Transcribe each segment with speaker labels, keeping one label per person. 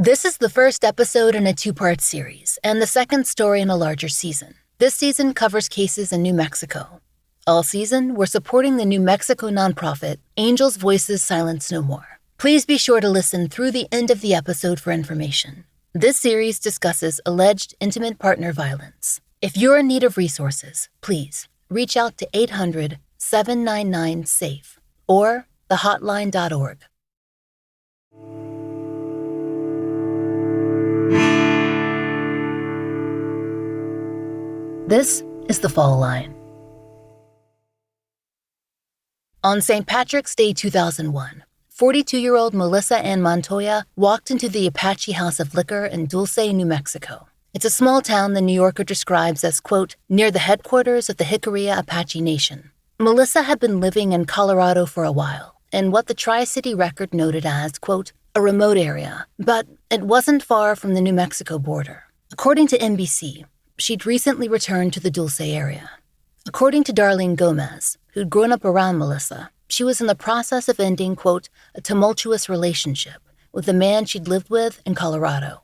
Speaker 1: This is the first episode in a two-part series, and the second story in a larger season. This season covers cases in New Mexico. All season, we're supporting the New Mexico nonprofit, Angels Voices Silence No More. Please be sure to listen through the end of the episode for information. This series discusses alleged intimate partner violence. If you're in need of resources, please reach out to 800-799-SAFE or thehotline.org. This is The Fall Line. On St. Patrick's Day 2001, 42-year-old Melissa Ann Montoya walked into the Apache House of Liquor in Dulce, New Mexico. It's a small town the New Yorker describes as, quote, near the headquarters of the Jicarilla Apache Nation. Melissa had been living in Colorado for a while, in what the Tri-City Record noted as, quote, a remote area, but it wasn't far from the New Mexico border. According to NBC, she'd recently returned to the Dulce area. According to Darlene Gomez, who'd grown up around Melissa, she was in the process of ending, quote, a tumultuous relationship with the man she'd lived with in Colorado.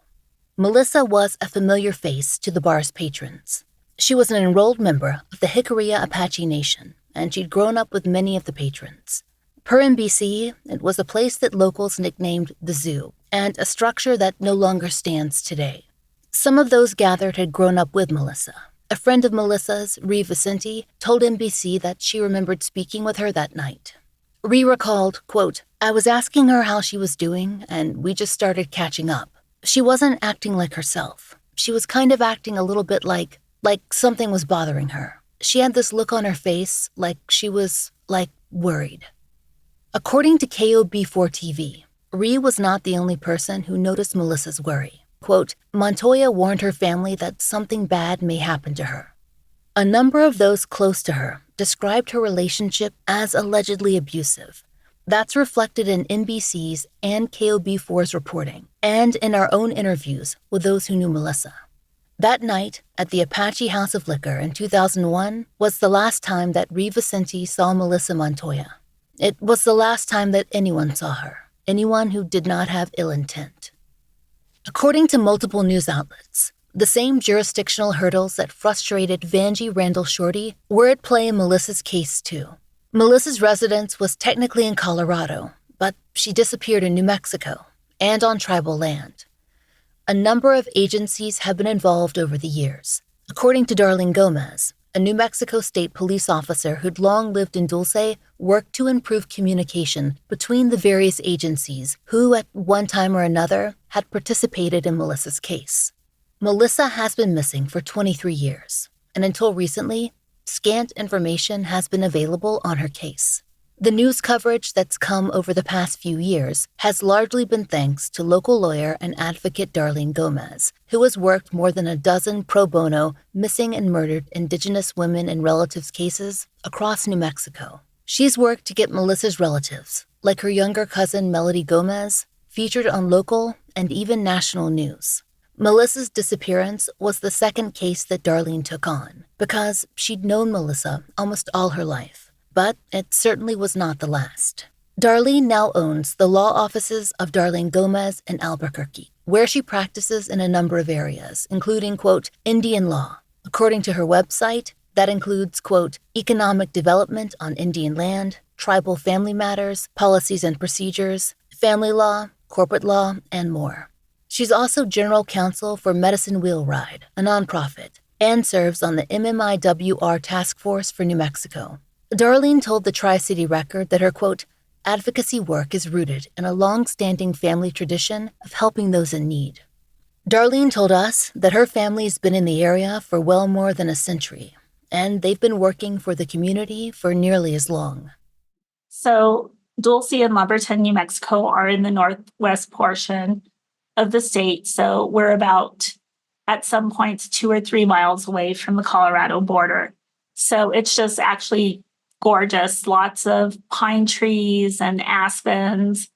Speaker 1: Melissa was a familiar face to the bar's patrons. She was an enrolled member of the Jicarilla Apache Nation, and she'd grown up with many of the patrons. Per NBC, it was a place that locals nicknamed the Zoo, and a structure that no longer stands today. Some of those gathered had grown up with Melissa. A friend of Melissa's, Ree Vicente, told NBC that she remembered speaking with her that night. Ree recalled, quote, I was asking her how she was doing, and we just started catching up. She wasn't acting like herself. She was kind of acting a little bit like something was bothering her. She had this look on her face like she was, worried. According to KOB4 TV, Ree was not the only person who noticed Melissa's worry. Quote, Montoya warned her family that something bad may happen to her. A number of those close to her described her relationship as allegedly abusive. That's reflected in NBC's and KOB4's reporting, and in our own interviews with those who knew Melissa. That night at the Apache House of Liquor in 2001 was the last time that Ree Vicente saw Melissa Montoya. It was the last time that anyone saw her, anyone who did not have ill intent. According to multiple news outlets, the same jurisdictional hurdles that frustrated Vanjie Randall Shorty were at play in Melissa's case, too. Melissa's residence was technically in Colorado, but she disappeared in New Mexico and on tribal land. A number of agencies have been involved over the years. According to Darlene Gomez, a New Mexico state police officer who'd long lived in Dulce worked to improve communication between the various agencies who, at one time or another, had participated in Melissa's case. Melissa has been missing for 23 years, and until recently, scant information has been available on her case. The news coverage that's come over the past few years has largely been thanks to local lawyer and advocate Darlene Gomez, who has worked more than a dozen pro bono missing and murdered Indigenous women and relatives cases across New Mexico. She's worked to get Melissa's relatives, like her younger cousin Melody Gomez, featured on local and even national news. Melissa's disappearance was the second case that Darlene took on, because she'd known Melissa almost all her life. But it certainly was not the last. Darlene now owns the law offices of Darlene Gomez in Albuquerque, where she practices in a number of areas, including, quote, Indian law. According to her website, that includes, quote, economic development on Indian land, tribal family matters, policies and procedures, family law, corporate law, and more. She's also general counsel for Medicine Wheel Ride, a nonprofit, and serves on the MMIWR task force for New Mexico. Darlene told the Tri-City Record that her, quote, advocacy work is rooted in a long-standing family tradition of helping those in need. Darlene told us that her family's been in the area for well more than a century, and they've been working for the community for nearly as long.
Speaker 2: So Dulce and Lumberton, New Mexico are in the northwest portion of the state, so we're about, at some points, 2 or 3 miles away from the Colorado border. So it's just actually gorgeous, lots of pine trees and aspens.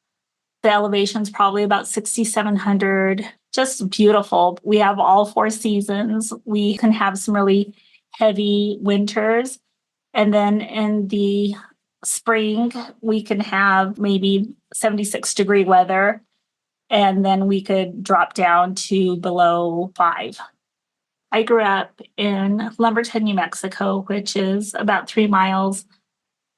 Speaker 2: The elevation's probably about 6,700, just beautiful. We have all 4 seasons. We can have some really heavy winters. And then in the spring, we can have maybe 76-degree weather. and then we could drop down to below 5. I grew up in Lumberton, New Mexico, which is about 3 miles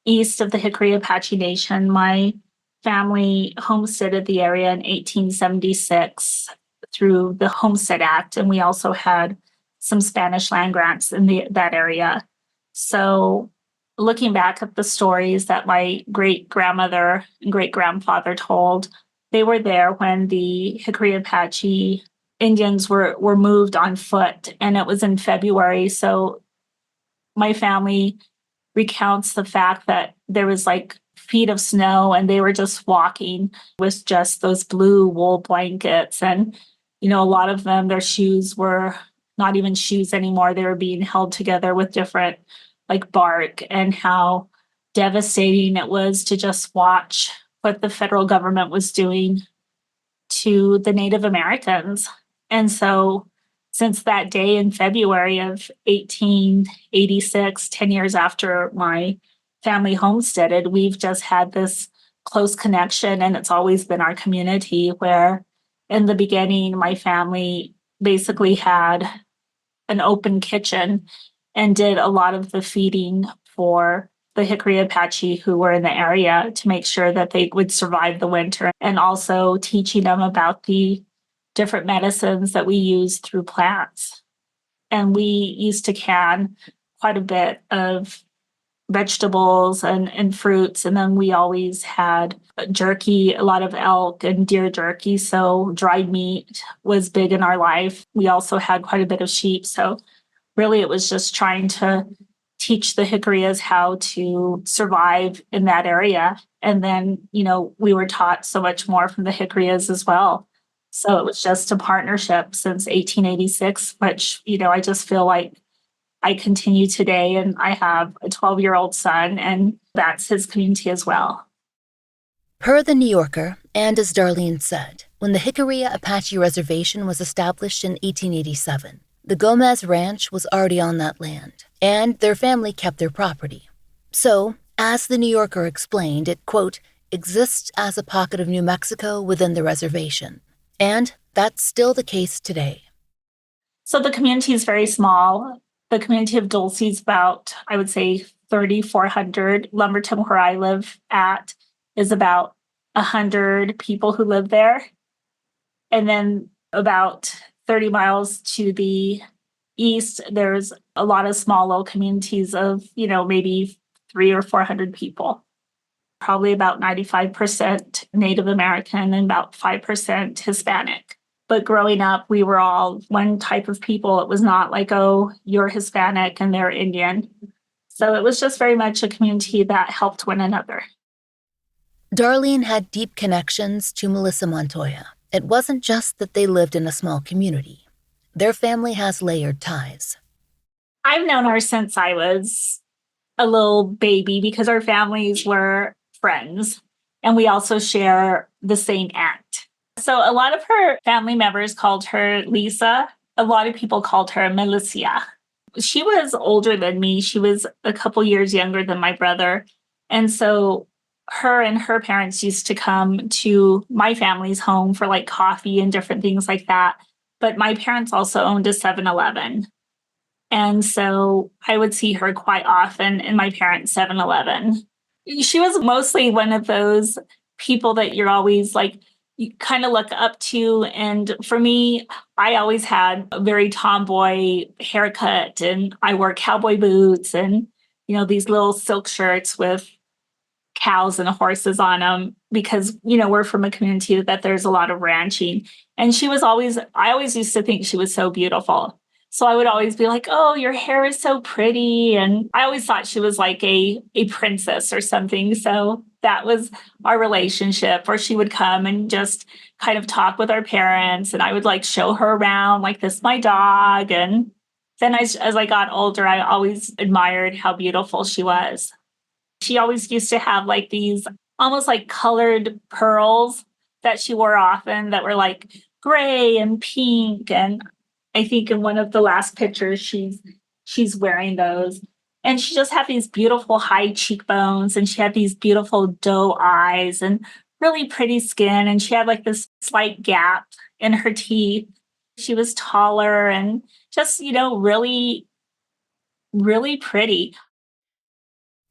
Speaker 2: east of the Jicarilla Apache Nation. My family homesteaded the area in 1876 through the Homestead Act, and we also had some Spanish land grants in that area. So looking back at the stories that my great-grandmother and great-grandfather told, they were there when the Jicarilla Apache Indians were moved on foot, and it was in February. So my family recounts the fact that there was like feet of snow and they were just walking with just those blue wool blankets. And, a lot of them, their shoes were not even shoes anymore. They were being held together with different like bark, and how devastating it was to just watch what the federal government was doing to the Native Americans. And so since that day in February of 1886, 10 years after my family homesteaded, we've just had this close connection. And it's always been our community, where in the beginning, my family basically had an open kitchen and did a lot of the feeding for the Jicarilla Apache who were in the area to make sure that they would survive the winter, and also teaching them about the different medicines that we use through plants. And we used to can quite a bit of vegetables and fruits. And then we always had jerky, a lot of elk and deer jerky. So dried meat was big in our life. We also had quite a bit of sheep. So really it was just trying to teach the Jicarillas how to survive in that area. And then, we were taught so much more from the Jicarillas as well. So it was just a partnership since 1886, which, I just feel like I continue today. And I have a 12-year-old son, and that's his community as well.
Speaker 1: Per the New Yorker, and as Darlene said, when the Jicarilla Apache Reservation was established in 1887, the Gomez Ranch was already on that land, and their family kept their property. So, as the New Yorker explained, it, quote, exists as a pocket of New Mexico within the reservation. And that's still the case today.
Speaker 2: So the community is very small. The community of Dulce is about, I would say, 3,400. Lumberton, where I live at, is about 100 people who live there. And then about 30 miles to the east, there's a lot of small little communities of, maybe 300 or 400 people. Probably about 95% Native American and about 5% Hispanic. But growing up, we were all one type of people. It was not like, oh, you're Hispanic and they're Indian. So it was just very much a community that helped one another.
Speaker 1: Darlene had deep connections to Melissa Montoya. It wasn't just that they lived in a small community. Their family has layered ties.
Speaker 2: I've known her since I was a little baby because our families were friends, and we also share the same aunt. So a lot of her family members called her Lisa. A lot of people called her Melissa. She was older than me. She was a couple years younger than my brother. And so her and her parents used to come to my family's home for like coffee and different things like that. But my parents also owned a 7-Eleven. And so I would see her quite often in my parents' 7-Eleven. She was mostly one of those people that you're always like, you kind of look up to. And for me, I always had a very tomboy haircut, and I wore cowboy boots and, these little silk shirts with cows and horses on them because, we're from a community that there's a lot of ranching. And I always used to think she was so beautiful. So I would always be like, oh, your hair is so pretty. And I always thought she was like a princess or something. So that was our relationship, where she would come and just kind of talk with our parents. And I would like show her around, like, this is my dog. And then as I got older, I always admired how beautiful she was. She always used to have like these almost like colored pearls that she wore often that were like gray and pink. And I think in one of the last pictures, she's wearing those. And she just had these beautiful high cheekbones, and she had these beautiful doe eyes and really pretty skin, and she had like this slight gap in her teeth. She was taller and just, really, really pretty.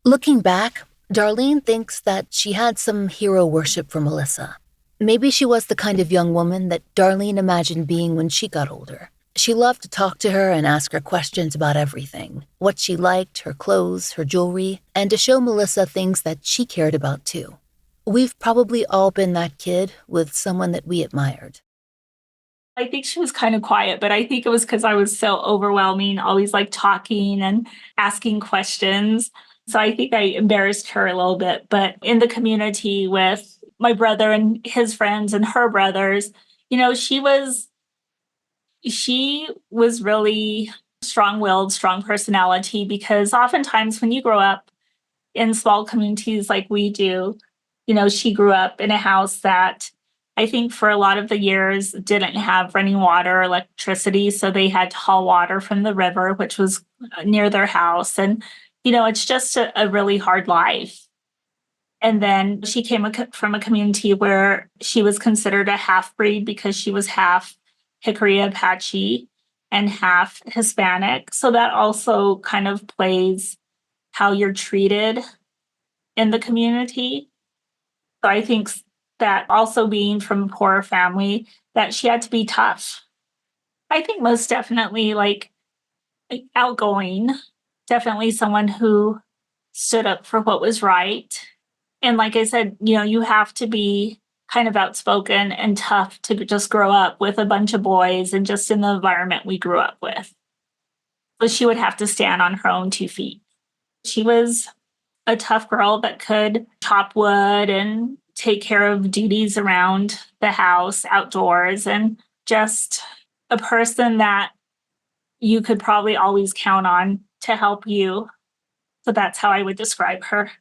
Speaker 1: Looking back, Darlene thinks that she had some hero worship for Melissa. Maybe she was the kind of young woman that Darlene imagined being when she got older. She loved to talk to her and ask her questions about everything, what she liked, her clothes, her jewelry, and to show Melissa things that she cared about too. We've probably all been that kid with someone that we admired.
Speaker 2: I think she was kind of quiet, but I think it was because I was so overwhelming, always like talking and asking questions. So I think I embarrassed her a little bit. But in the community with my brother and his friends and her brothers, she was really strong-willed, strong personality, because oftentimes when you grow up in small communities like we do, she grew up in a house that I think for a lot of the years didn't have running water or electricity. So they had to haul water from the river, which was near their house. And, it's just a really hard life. And then she came from a community where she was considered a half breed because she was half Jicarilla Apache and half Hispanic. So that also kind of plays how you're treated in the community. So I think that also being from a poor family, that she had to be tough. I think most definitely like outgoing, definitely someone who stood up for what was right. And like I said, you have to be kind of outspoken and tough to just grow up with a bunch of boys and just in the environment we grew up with. So she would have to stand on her own 2 feet. She was a tough girl that could chop wood and take care of duties around the house, outdoors, and just a person that you could probably always count on to help you. So that's how I would describe her.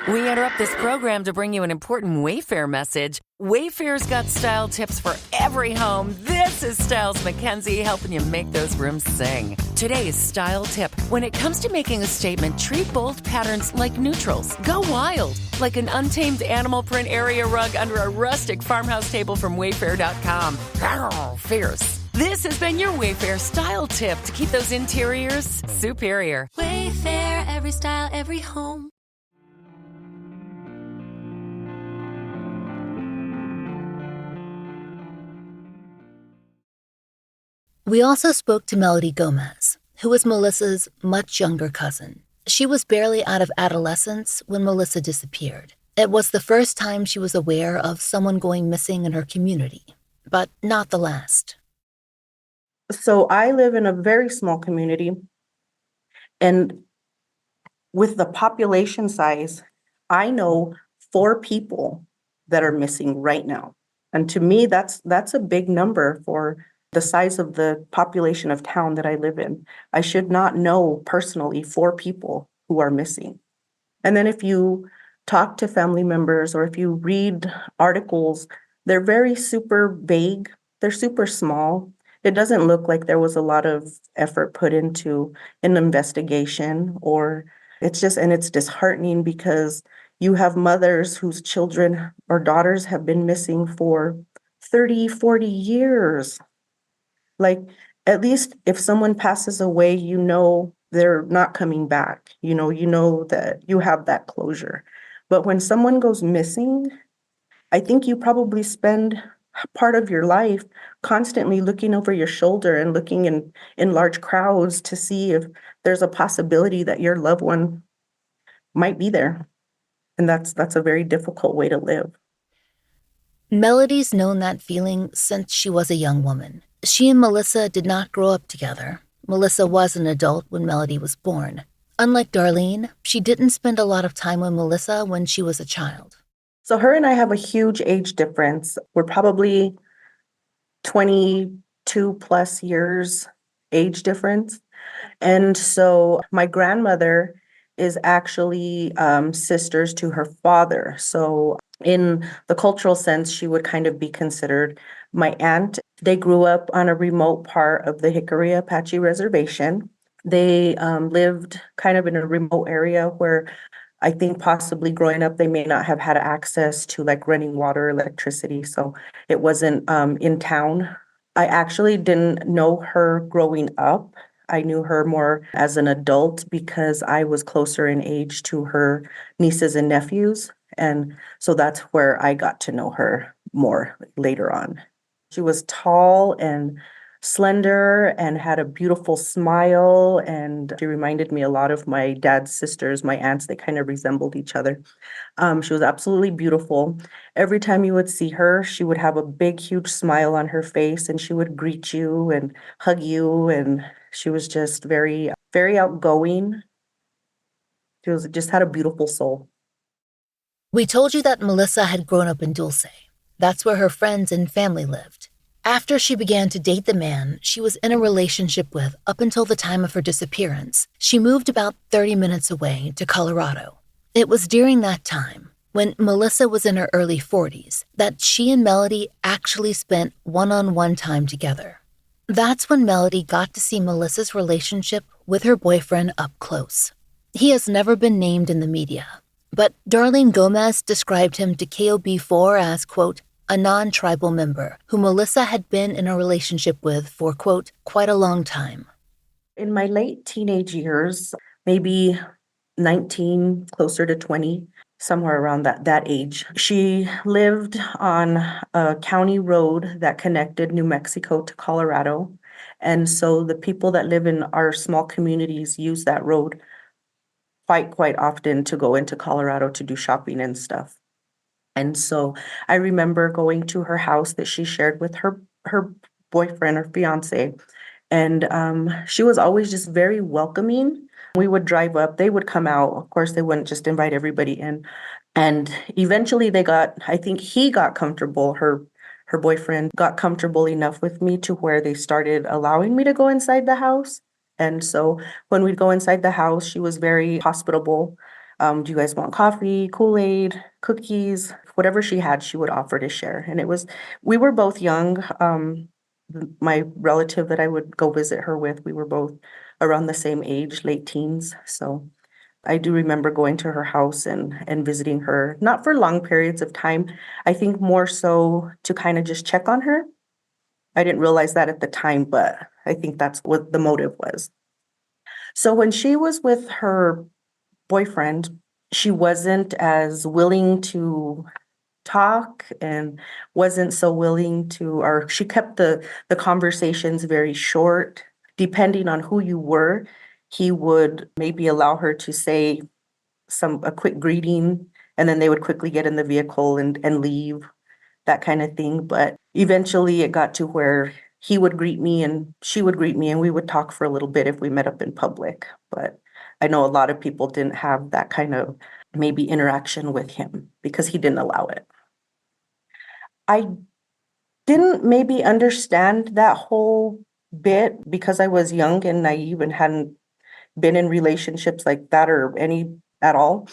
Speaker 3: We interrupt this program to bring you an important Wayfair message. Wayfair's got style tips for every home. This is Styles McKenzie helping you make those rooms sing. Today's style tip: when it comes to making a statement, treat bold patterns like neutrals. Go wild, like an untamed animal print area rug under a rustic farmhouse table from Wayfair.com. Arr, fierce. This has been your Wayfair style tip to keep those interiors superior.
Speaker 4: Wayfair, every style, every home.
Speaker 1: We also spoke to Melody Gomez, who was Melissa's much younger cousin. She was barely out of adolescence when Melissa disappeared. It was the first time she was aware of someone going missing in her community, but not the last.
Speaker 5: So I live in a very small community, and with the population size, I know 4 people that are missing right now. And to me, that's a big number for the size of the population of town that I live in. I should not know personally 4 people who are missing. And then if you talk to family members or if you read articles, they're very super vague. They're super small. It doesn't look like there was a lot of effort put into an investigation, or it's disheartening because you have mothers whose children or daughters have been missing for 30, 40 years. Like, at least if someone passes away, they're not coming back. You know that you have that closure. But when someone goes missing, I think you probably spend part of your life constantly looking over your shoulder and looking in large crowds to see if there's a possibility that your loved one might be there. And that's a very difficult way to live.
Speaker 1: Melody's known that feeling since she was a young woman. She and Melissa did not grow up together. Melissa was an adult when Melody was born. Unlike Darlene, she didn't spend a lot of time with Melissa when she was a child.
Speaker 5: So her and I have a huge age difference. We're probably 22 plus years age difference. And so my grandmother is actually sisters to her father. So in the cultural sense, she would kind of be considered my aunt. They grew up on a remote part of the Jicarilla Apache Reservation. They lived kind of in a remote area where I think possibly growing up, they may not have had access to like running water, electricity. So it wasn't in town. I actually didn't know her growing up. I knew her more as an adult because I was closer in age to her nieces and nephews. And so that's where I got to know her more later on. She was tall and slender and had a beautiful smile, and she reminded me a lot of my dad's sisters, my aunts. They kind of resembled each other. She was absolutely beautiful. Every time you would see her, she would have a big, huge smile on her face, and she would greet you and hug you. And she was just very, very outgoing. She was just had a beautiful soul.
Speaker 1: We told you that Melissa had grown up in Dulce. That's where her friends and family lived. After she began to date the man she was in a relationship with up until the time of her disappearance, she moved about 30 minutes away to Colorado. It was during that time, when Melissa was in her early 40s, that she and Melody actually spent one-on-one time together. That's when Melody got to see Melissa's relationship with her boyfriend up close. He has never been named in the media, but Darlene Gomez described him to KOB4 as, quote, a non-tribal member who Melissa had been in a relationship with for, quote, quite a long time.
Speaker 5: In my late teenage years, maybe 19, closer to 20, somewhere around that age, she lived on a county road that connected New Mexico to Colorado. And so the people that live in our small communities use that road quite often to go into Colorado to do shopping and stuff. And so I remember going to her house that she shared with her boyfriend or fiance. And she was always just very welcoming. We would drive up, they would come out. Of course, they wouldn't just invite everybody in. And eventually I think he got comfortable, her boyfriend got comfortable enough with me to where they started allowing me to go inside the house. And so when we'd go inside the house, she was very hospitable. Do you guys want coffee, Kool-Aid, cookies? Whatever she had, she would offer to share. And we were both young. My relative that I would go visit her with, we were both around the same age, late teens. So I do remember going to her house and visiting her, not for long periods of time. I think more so to kind of just check on her. I didn't realize that at the time, but I think that's what the motive was. So when she was with her boyfriend, she wasn't as willing to talk and wasn't so willing to, or she kept the conversations very short. Depending on who you were, he would maybe allow her to say a quick greeting, and then they would quickly get in the vehicle and leave, that kind of thing. But eventually it got to where he would greet me and she would greet me, and we would talk for a little bit if we met up in public. But I know a lot of people didn't have that kind of maybe interaction with him because he didn't allow it. I didn't maybe understand that whole bit because I was young and naive and hadn't been in relationships like that or any at all.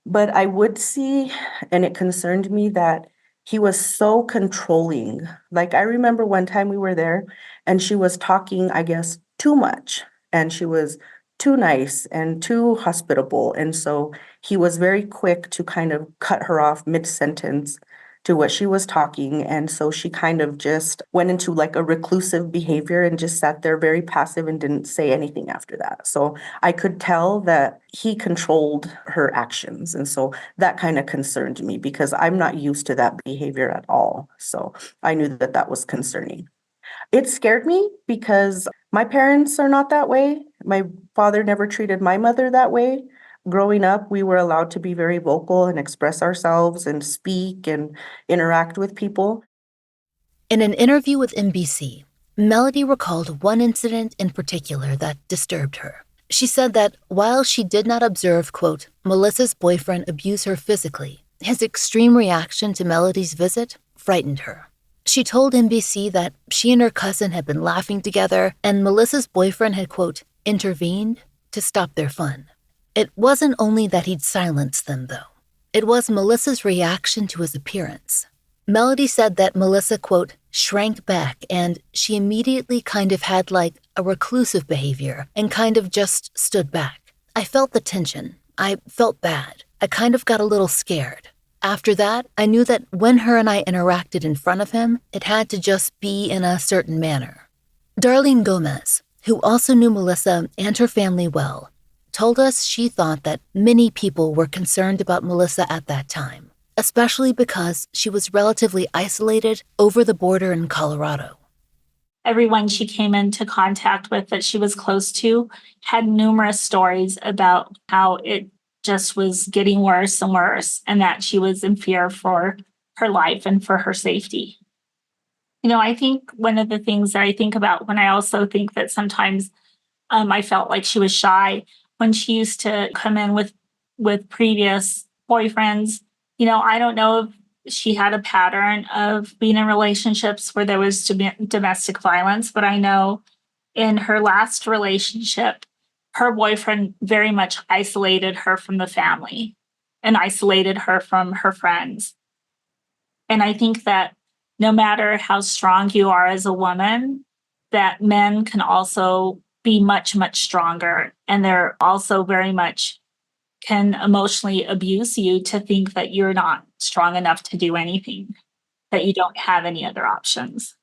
Speaker 5: But I would see, and it concerned me that he was so controlling. Like I remember one time we were there and she was talking, I guess, too much, and she was too nice and too hospitable. And so he was very quick to kind of cut her off mid-sentence to what she was talking. And so she kind of just went into like a reclusive behavior and just sat there very passive and didn't say anything after that. So I could tell that he controlled her actions. And so that kind of concerned me because I'm not used to that behavior at all. So I knew that that was concerning. It scared me because my parents are not that way. My father never treated my mother that way. Growing up, we were allowed to be very vocal and express ourselves and speak and interact with people.
Speaker 1: In an interview with NBC, Melody recalled one incident in particular that disturbed her. She said that while she did not observe, quote, Melissa's boyfriend abuse her physically, his extreme reaction to Melody's visit frightened her. She told NBC that she and her cousin had been laughing together and Melissa's boyfriend had, quote, intervened to stop their fun. It wasn't only that he'd silenced them, though. It was Melissa's reaction to his appearance. Melody said that Melissa, quote, shrank back and she immediately kind of had like a reclusive behavior and kind of just stood back. I felt the tension. I felt bad. I kind of got a little scared. After that, I knew that when her and I interacted in front of him, it had to just be in a certain manner. Darlene Gomez, who also knew Melissa and her family well, told us she thought that many people were concerned about Melissa at that time, especially because she was relatively isolated over the border in Colorado.
Speaker 2: Everyone she came into contact with that she was close to had numerous stories about how it just was getting worse and worse, and that she was in fear for her life and for her safety. I think one of the things that I think about when I also think that sometimes I felt like she was shy when she used to come in with previous boyfriends. I don't know if she had a pattern of being in relationships where there was domestic violence, but I know in her last relationship, her boyfriend very much isolated her from the family and isolated her from her friends. And I think that no matter how strong you are as a woman, that men can also be much, much stronger. And they're also very much can emotionally abuse you to think that you're not strong enough to do anything, that you don't have any other options.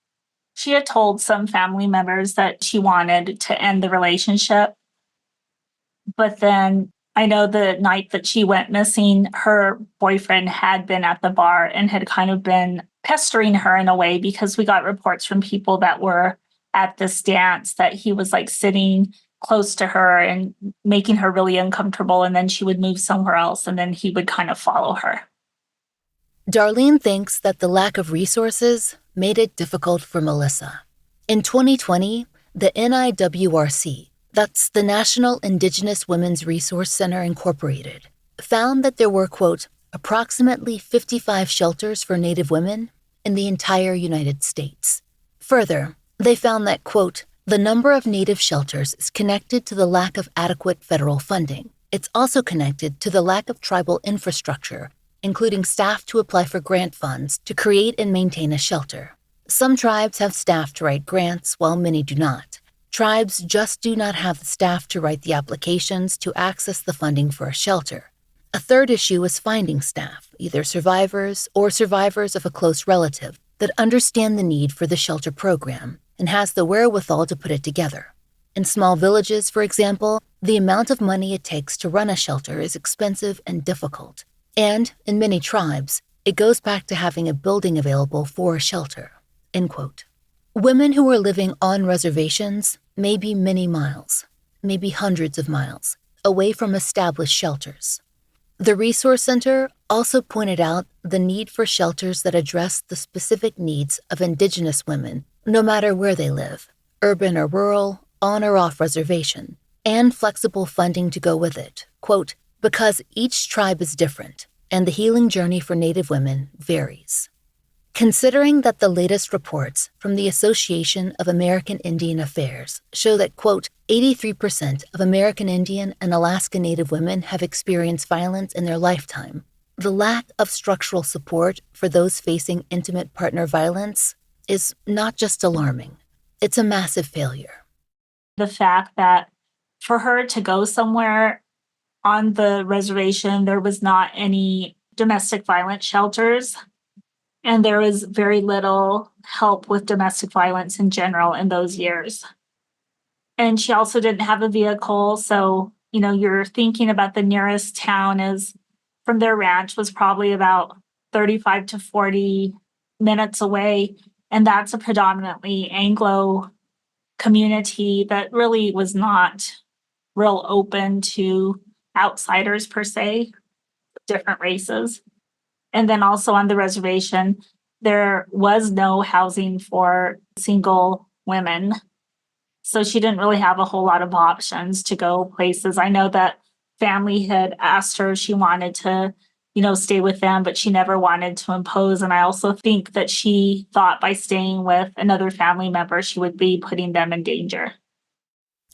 Speaker 2: She had told some family members that she wanted to end the relationship. But then I know the night that she went missing, her boyfriend had been at the bar and had kind of been pestering her in a way, because we got reports from people that were at this dance that he was like sitting close to her and making her really uncomfortable. And then she would move somewhere else and then he would kind of follow her.
Speaker 1: Darlene thinks that the lack of resources made it difficult for Melissa. In 2020, the NIWRC, that's the National Indigenous Women's Resource Center Incorporated, found that there were, quote, approximately 55 shelters for Native women in the entire United States. Further, they found that, quote, the number of Native shelters is connected to the lack of adequate federal funding. It's also connected to the lack of tribal infrastructure, including staff to apply for grant funds to create and maintain a shelter. Some tribes have staff to write grants, while many do not. Tribes just do not have the staff to write the applications to access the funding for a shelter. A third issue is finding staff, either survivors or survivors of a close relative, that understand the need for the shelter program and has the wherewithal to put it together. In small villages, for example, the amount of money it takes to run a shelter is expensive and difficult. And in many tribes, it goes back to having a building available for a shelter, end quote. Women who are living on reservations may be many miles, maybe hundreds of miles, away from established shelters. The Resource Center also pointed out the need for shelters that address the specific needs of Indigenous women, no matter where they live, urban or rural, on or off reservation, and flexible funding to go with it, quote, because each tribe is different, and the healing journey for Native women varies. Considering that the latest reports from the Association of American Indian Affairs show that, quote, 83% of American Indian and Alaska Native women have experienced violence in their lifetime, the lack of structural support for those facing intimate partner violence is not just alarming, it's a massive failure.
Speaker 2: The fact that for her to go somewhere on the reservation, there was not any domestic violence shelters. And there was very little help with domestic violence in general in those years. And she also didn't have a vehicle. So, you're thinking about the nearest town is from their ranch was probably about 35 to 40 minutes away. And that's a predominantly Anglo community that really was not real open to outsiders per se, different races. And then also on the reservation, there was no housing for single women. So she didn't really have a whole lot of options to go places. I know that family had asked her if she wanted to, stay with them, but she never wanted to impose. And I also think that she thought by staying with another family member, she would be putting them in danger.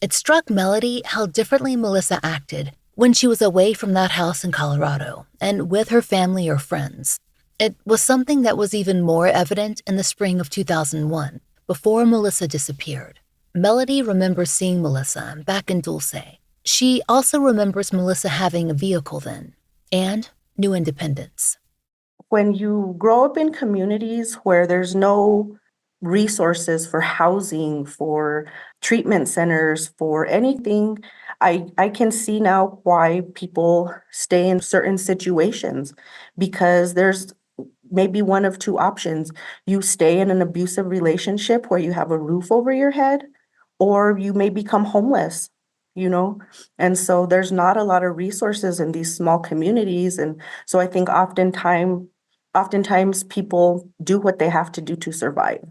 Speaker 1: It struck Melody how differently Melissa acted when she was away from that house in Colorado and with her family or friends. It was something that was even more evident in the spring of 2001, before Melissa disappeared. Melody remembers seeing Melissa back in Dulce. She also remembers Melissa having a vehicle then, and new independence.
Speaker 5: When you grow up in communities where there's no resources for housing, for treatment centers, for anything, I can see now why people stay in certain situations, because there's maybe one of two options. You stay in an abusive relationship where you have a roof over your head, or you may become homeless, you know? And so there's not a lot of resources in these small communities. And so I think oftentimes people do what they have to do to survive.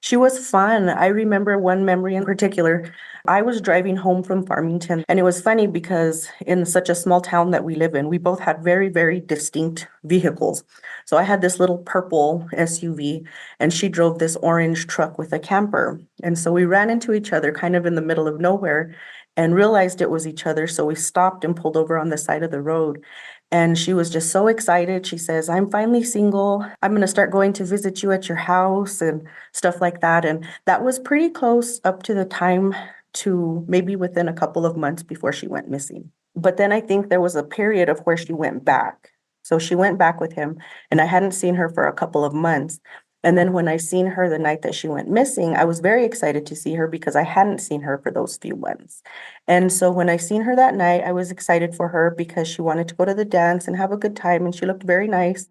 Speaker 5: She was fun. I remember one memory in particular. I was driving home from Farmington, and it was funny because in such a small town that we live in, we both had very, very distinct vehicles. So I had this little purple SUV, and she drove this orange truck with a camper. And so we ran into each other kind of in the middle of nowhere and realized it was each other. So we stopped and pulled over on the side of the road. And she was just so excited. She says, "I'm finally single. I'm going to start going to visit you at your house," and stuff like that. And that was pretty close up to the time to maybe within a couple of months before she went missing. But then I think there was a period of where she went back. So she went back with him, and I hadn't seen her for a couple of months. And then when I seen her the night that she went missing, I was very excited to see her because I hadn't seen her for those few months. And so when I seen her that night, I was excited for her because she wanted to go to the dance and have a good time, and she looked very nice.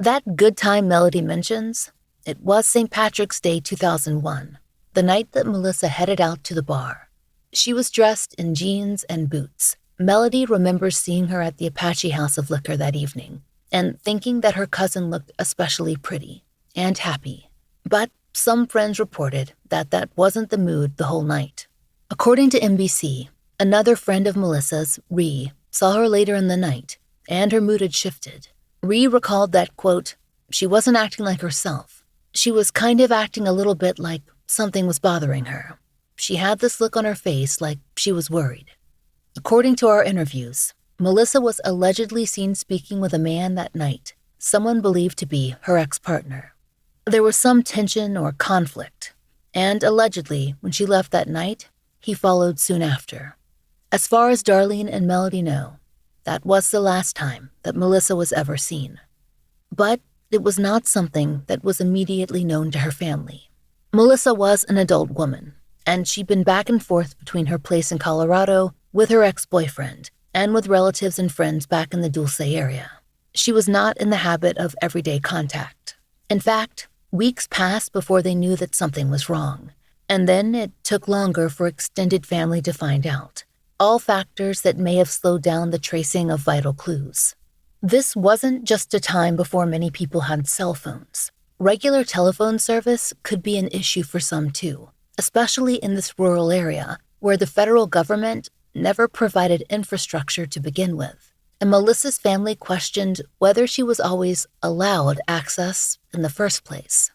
Speaker 1: That good time Melody mentions, it was St. Patrick's Day 2001, the night that Melissa headed out to the bar. She was dressed in jeans and boots. Melody remembers seeing her at the Apache House of Liquor that evening and thinking that her cousin looked especially pretty and happy. But some friends reported that that wasn't the mood the whole night. According to NBC, another friend of Melissa's, Ree, saw her later in the night, and her mood had shifted. Ree recalled that, quote, "She wasn't acting like herself. She was kind of acting a little bit like something was bothering her. She had this look on her face like she was worried." According to our interviews, Melissa was allegedly seen speaking with a man that night, someone believed to be her ex-partner. There was some tension or conflict, and allegedly, when she left that night, he followed soon after. As far as Darlene and Melody know, that was the last time that Melissa was ever seen. But it was not something that was immediately known to her family. Melissa was an adult woman, and she'd been back and forth between her place in Colorado with her ex-boyfriend and with relatives and friends back in the Dulce area. She was not in the habit of everyday contact. In fact, weeks passed before they knew that something was wrong, and then it took longer for extended family to find out. All factors that may have slowed down the tracing of vital clues. This wasn't just a time before many people had cell phones. Regular telephone service could be an issue for some too, especially in this rural area where the federal government never provided infrastructure to begin with. And Melissa's family questioned whether she was always allowed access in the first place.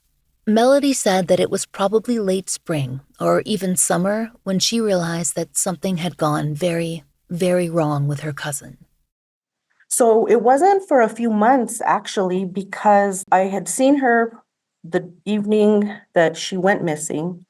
Speaker 1: Melody said that it was probably late spring or even summer when she realized that something had gone very, very wrong with her cousin.
Speaker 5: So it wasn't for a few months, actually, because I had seen her the evening that she went missing.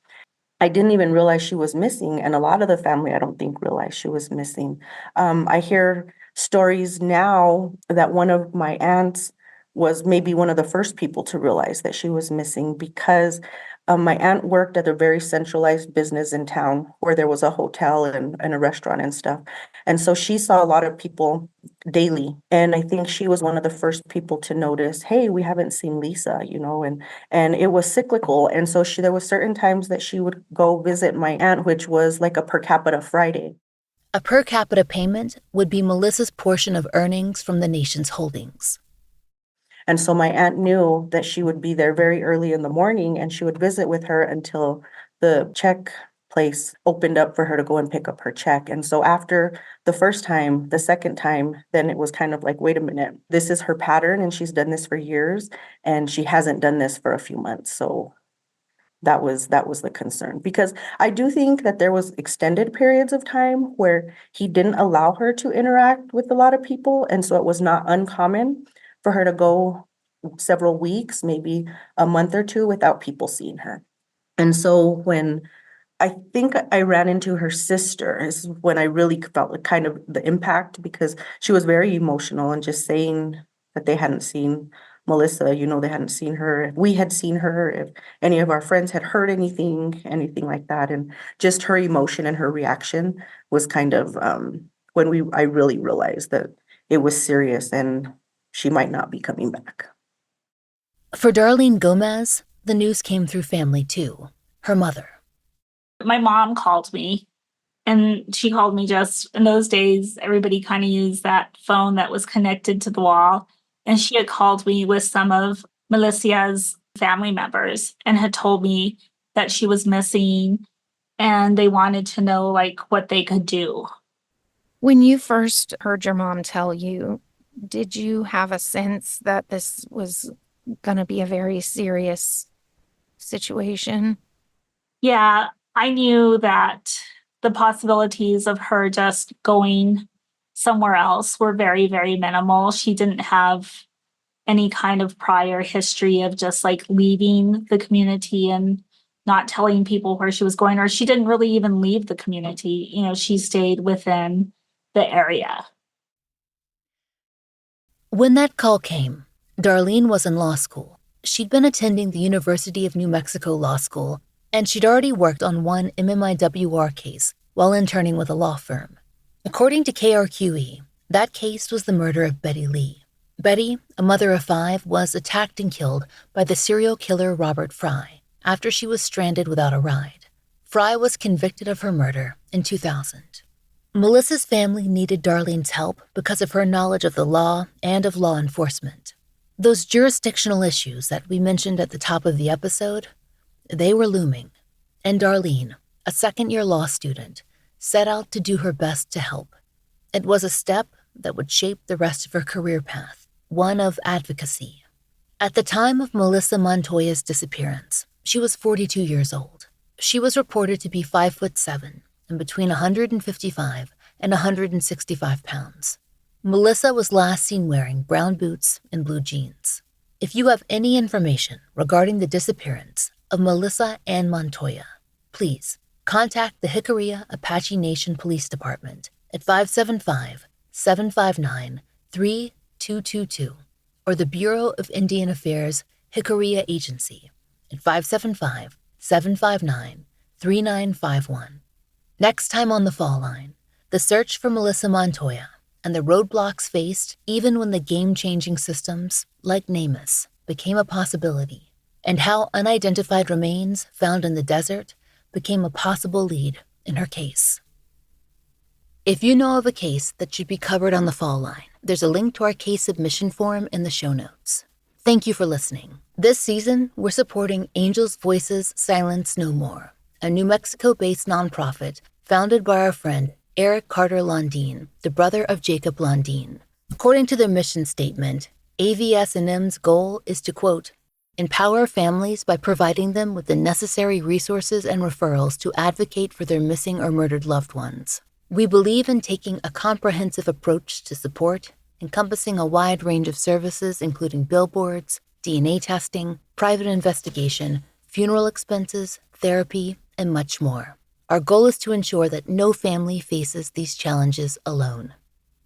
Speaker 5: I didn't even realize she was missing, and a lot of the family, I don't think, realized she was missing. I hear stories now that one of my aunts was maybe one of the first people to realize that she was missing because my aunt worked at a very centralized business in town where there was a hotel and a restaurant and stuff. And so she saw a lot of people daily. And I think she was one of the first people to notice, hey, we haven't seen Lisa, and it was cyclical. And so there was certain times that she would go visit my aunt, which was like a per capita Friday.
Speaker 1: A per capita payment would be Melissa's portion of earnings from the nation's holdings.
Speaker 5: And so my aunt knew that she would be there very early in the morning, and she would visit with her until the check place opened up for her to go and pick up her check. And so after the first time, the second time, then it was kind of like, wait a minute, this is her pattern and she's done this for years and she hasn't done this for a few months. So that was the concern, because I do think that there was extended periods of time where he didn't allow her to interact with a lot of people. And so it was not uncommon for her to go several weeks, maybe a month or two without people seeing her. And so when I think I ran into her sister is when I really felt like kind of the impact, because she was very emotional and just saying that they hadn't seen Melissa, they hadn't seen her. If we had seen her, if any of our friends had heard anything like that. And just her emotion and her reaction was kind of when I really realized that it was serious and she might not be coming back.
Speaker 1: For Darlene Gomez, the news came through family too, her mother.
Speaker 2: My mom called me, and she called me just in those days. Everybody kind of used that phone that was connected to the wall. And she had called me with some of Melissa's family members and had told me that she was missing and they wanted to know what they could do.
Speaker 6: When you first heard your mom tell you, did you have a sense that this was going to be a very serious situation?
Speaker 2: Yeah, I knew that the possibilities of her just going somewhere else were very, very minimal. She didn't have any kind of prior history of just leaving the community and not telling people where she was going, or she didn't really even leave the community. She stayed within the area.
Speaker 1: When that call came, Darlene was in law school. She'd been attending the University of New Mexico Law School, and she'd already worked on one MMIWR case while interning with a law firm. According to KRQE, that case was the murder of Betty Lee. Betty, a mother of 5, was attacked and killed by the serial killer Robert Fry after she was stranded without a ride. Fry was convicted of her murder in 2000. Melissa's family needed Darlene's help because of her knowledge of the law and of law enforcement. Those jurisdictional issues that we mentioned at the top of the episode, they were looming, and Darlene, a second-year law student, set out to do her best to help. It was a step that would shape the rest of her career path, one of advocacy. At the time of Melissa Montoya's disappearance, she was 42 years old. She was reported to be 5'7" and between 155 and 165 pounds. Melissa was last seen wearing brown boots and blue jeans. If you have any information regarding the disappearance of Melissa Ann Montoya, please contact the Jicarilla Apache Nation Police Department at 575-759-3222 or the Bureau of Indian Affairs Jicarilla Agency at 575-759-3951. Next time on The Fall Line, the search for Melissa Montoya and the roadblocks faced even when the game-changing systems, like NamUs, became a possibility, and how unidentified remains found in the desert became a possible lead in her case. If you know of a case that should be covered on The Fall Line, there's a link to our case submission form in the show notes. Thank you for listening. This season, we're supporting Angels Voices Silence No More, a New Mexico-based nonprofit founded by our friend Eric Carter Londine, the brother of Jacob Londine. According to their mission statement, AVS&M's goal is to, quote, empower families by providing them with the necessary resources and referrals to advocate for their missing or murdered loved ones. We believe in taking a comprehensive approach to support, encompassing a wide range of services including billboards, DNA testing, private investigation, funeral expenses, therapy, and much more. Our goal is to ensure that no family faces these challenges alone.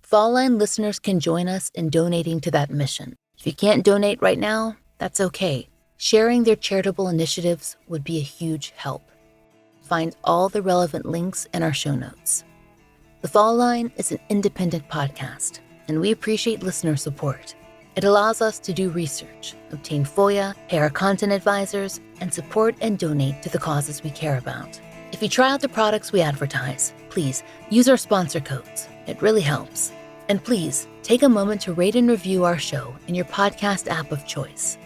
Speaker 1: Fall Line listeners can join us in donating to that mission. If you can't donate right now, that's okay. Sharing their charitable initiatives would be a huge help. Find all the relevant links in our show notes. The Fall Line is an independent podcast, and we appreciate listener support. It allows us to do research, obtain FOIA, pay our content advisors, and support and donate to the causes we care about. If you try out the products we advertise, please use our sponsor codes. It really helps. And please take a moment to rate and review our show in your podcast app of choice.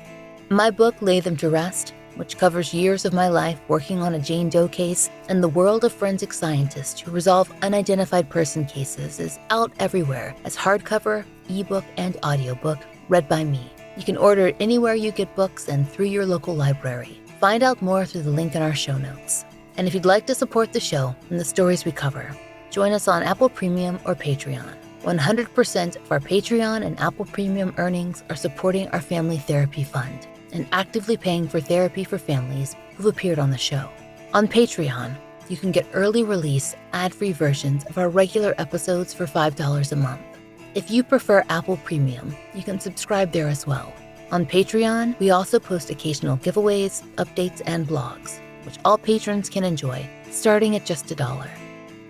Speaker 1: My book, Lay Them to Rest, which covers years of my life working on a Jane Doe case, and the world of forensic scientists who resolve unidentified person cases, is out everywhere as hardcover, ebook, and audiobook, read by me. You can order it anywhere you get books and through your local library. Find out more through the link in our show notes. And if you'd like to support the show and the stories we cover, join us on Apple Premium or Patreon. 100% of our Patreon and Apple Premium earnings are supporting our Family Therapy Fund and actively paying for therapy for families who've appeared on the show. On Patreon, you can get early release, ad-free versions of our regular episodes for $5 a month. If you prefer Apple Premium, you can subscribe there as well. On Patreon, we also post occasional giveaways, updates, and blogs, which all patrons can enjoy, starting at just $1.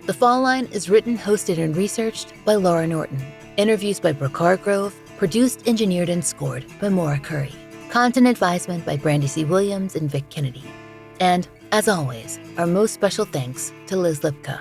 Speaker 1: The Fall Line is written, hosted, and researched by Laurah Norton. Interviews by Brooke Hargrove, produced, engineered, and scored by Maura Curry. Content advisement by Brandy C. Williams and Vic Kennedy. And, as always, our most special thanks to Liz Lipka.